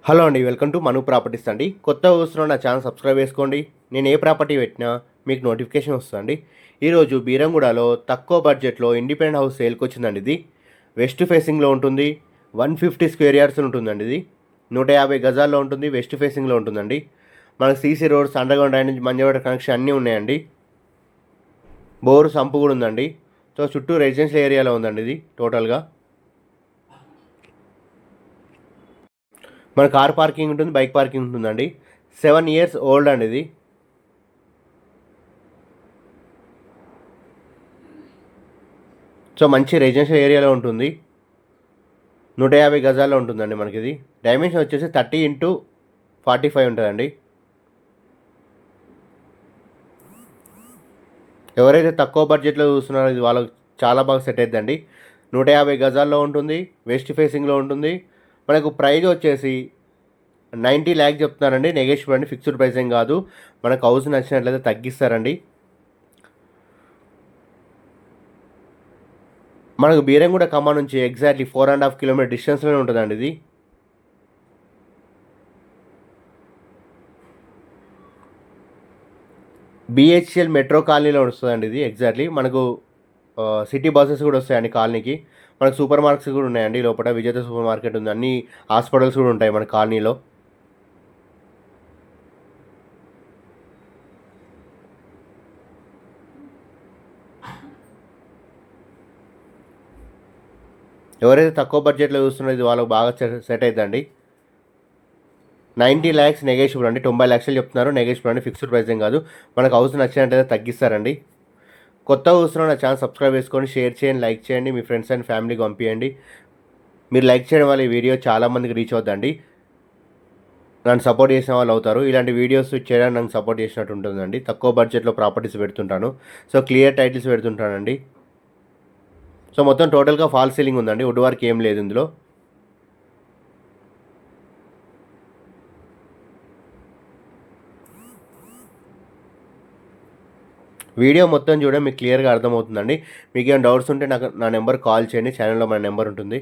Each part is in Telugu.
హలో అండి, వెల్కమ్ టు మను ప్రాపర్టీస్ అండి. కొత్తగా చూస్తున్న నా ఛానల్ సబ్స్క్రైబ్ చేసుకోండి. నేను ఏ ప్రాపర్టీ పెట్టినా మీకు నోటిఫికేషన్ వస్తుందండి. ఈరోజు బీరంగూడలో తక్కువ బడ్జెట్లో ఇండిపెండెంట్ హౌస్ సేల్కి వచ్చిందండి. ఇది వెస్ట్ ఫేసింగ్లో ఉంటుంది. 150 స్క్వేర్ యార్డ్స్ ఉంటుందండి. ఇది 150 గజాల్లో ఉంటుంది. వెస్ట్ ఫేసింగ్లో ఉంటుందండి. మనకు సీసీ రోడ్స్, అండర్గ్రౌండ్ డ్రైనేజ్, మంజవాడ కనెక్షన్ అన్నీ ఉన్నాయండి. బోరు సంపు కూడా ఉందండి. సో చుట్టూ రెసిడెన్షియల్ ఏరియాలో ఉందండి ఇది టోటల్గా. మన కార్ పార్కింగ్ ఉంటుంది, బైక్ పార్కింగ్ ఉంటుందండి. 7 years ఓల్డ్ అండి ఇది. సో మంచి రెసిడెన్షియల్ ఏరియాలో ఉంటుంది. 150 గజాల్లో ఉంటుందండి మనకి ఇది. డైమెన్షన్ వచ్చేసి 30x45 ఉంటుందండి. ఎవరైతే తక్కువ బడ్జెట్లో చూస్తున్నారో ఇది వాళ్ళకి చాలా బాగా సెట్ అవుతుందండి. 150 గజాల్లో ఉంటుంది. వెస్ట్ ఫేసింగ్లో ఉంటుంది. మనకు ప్రైజ్ వచ్చేసి 90 lakhs చెప్తున్నారండి. నెగోషియబుల్ అండి, ఫిక్స్డ్ ప్రైస్ ఏం కాదు. మనకు హౌస్ నచ్చినట్లయితే తగ్గిస్తారండి. మనకు బీరంగూడ ఖమ్మం నుంచి ఎగ్జాక్ట్లీ 4.5 kilometer డిస్టెన్స్లోనే ఉంటుందండి ఇది. బిహెచ్ఎల్ మెట్రో కాలనీలో వస్తుందండి ఇది. ఎగ్జాక్ట్లీ మనకు సిటీ బస్సెస్ కూడా వస్తాయండి కాలనీకి. మనకు సూపర్ మార్కెట్స్ కూడా ఉన్నాయండి లోపల. విజేత సూపర్ మార్కెట్ ఉంది, అన్ని హాస్పిటల్స్ కూడా ఉంటాయి మన కాలనీలో. ఎవరైతే తక్కువ బడ్జెట్లో చూస్తున్నారో ఇది వాళ్ళకి బాగా సెట్ అవుతుందండి. 90 lakhs నెగోషియబుల్ అండి. 90 లక్షలు చెప్తున్నారు, నెగోషియబుల్ అండి, ఫిక్స్డ్ ప్రైస్ ఏం కాదు. మనకు హౌస్ నచ్చినట్లయితే తగ్గిస్తారండి. కొత్తగా చూస్తున్న నా ఛానల్ సబ్స్క్రైబ్ చేసుకొని షేర్ చేయండి, లైక్ చేయండి, మీ ఫ్రెండ్స్ అండ్ ఫ్యామిలీకి పంపించండి. మీరు లైక్ చేయడం వల్ల ఈ వీడియో చాలామందికి రీచ్ అవుతుందండి. నన్ను సపోర్ట్ చేసిన వాళ్ళు అవుతారు. ఇలాంటి వీడియోస్ చేయడానికి నన్ను సపోర్ట్ చేసినట్టు ఉంటుందండి. తక్కువ బడ్జెట్లో ప్రాపర్టీస్ పెడుతుంటాను. సో క్లియర్ టైటిల్స్ పెడుతుంటానండి. సో మొత్తం టోటల్గా ఫాల్ సీలింగ్ ఉందండి. వుడ్ వర్క్ ఏం లేదు ఇందులో. వీడియో మొత్తం చూడండి, మీకు క్లియర్గా అర్థమవుతుందండి. మీకు ఏమైనా డౌట్స్ ఉంటే నా నెంబర్ కాల్ చేయండి. ఛానల్లో మన నెంబర్ ఉంటుంది.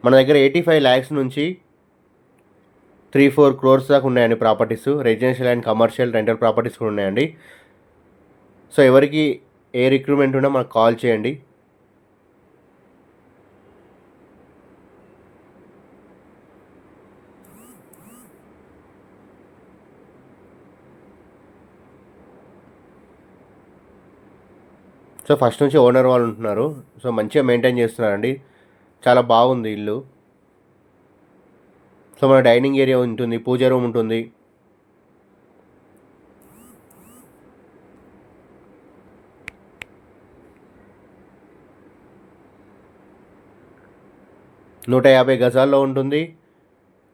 మన దగ్గర 85 lakhs నుంచి 3-4 crores దాకా ఉన్నాయండి properties. Residential and commercial rental properties కూడా ఉన్నాయండి. సో ఎవరికి ఏ రిక్రూట్మెంట్ ఉన్నా మనకు కాల్ చేయండి. సో ఫస్ట్ నుంచి ఓనర్ వాళ్ళు ఉంటున్నారు. సో మంచిగా మెయింటైన్ చేస్తున్నారండి. చాలా బాగుంది ఇల్లు. సో మన డైనింగ్ ఏరియా ఉంటుంది, పూజ రూమ్ ఉంటుంది. నూట 50 గజాల్లో ఉంటుంది.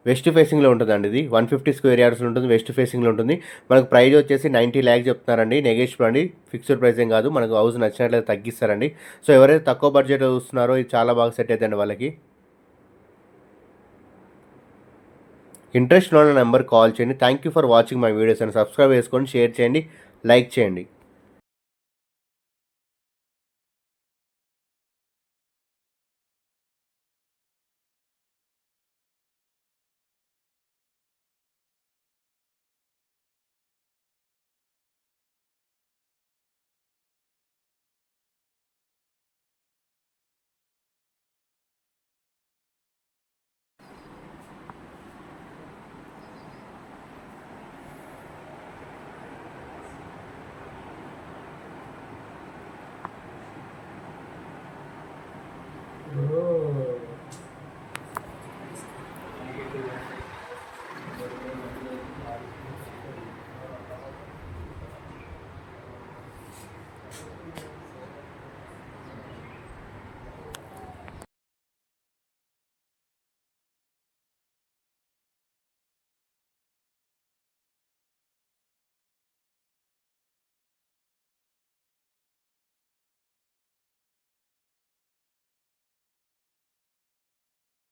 వెస్ట్ ఫేసింగ్లో ఉంటుందండి ఇది. 150 స్క్వేర్ యార్డ్స్ ఉంటుంది. వెస్ట్ ఫేసింగ్లో ఉంటుంది. మనకు ప్రైస్ వచ్చేసి 90 lakhs చెప్తున్నారండి. నెగోషియబుల్ అండి, ఫిక్స్డ్ ప్రైస్ ఏం కాదు. మనకు హౌస్ నచ్చినట్లయితే తగ్గిస్తారండి. సో ఎవరైతే తక్కువ బడ్జెట్లో చూస్తున్నారో ఇది చాలా బాగా సెట్ అవుతుందండి వాళ్ళకి. ఇంట్రెస్ట్ ఉన్న నెంబర్ కాల్ చేయండి. Thank you for watching my videos and subscribe చేసుకోండి, షేర్ చేయండి, లైక్ చేయండి.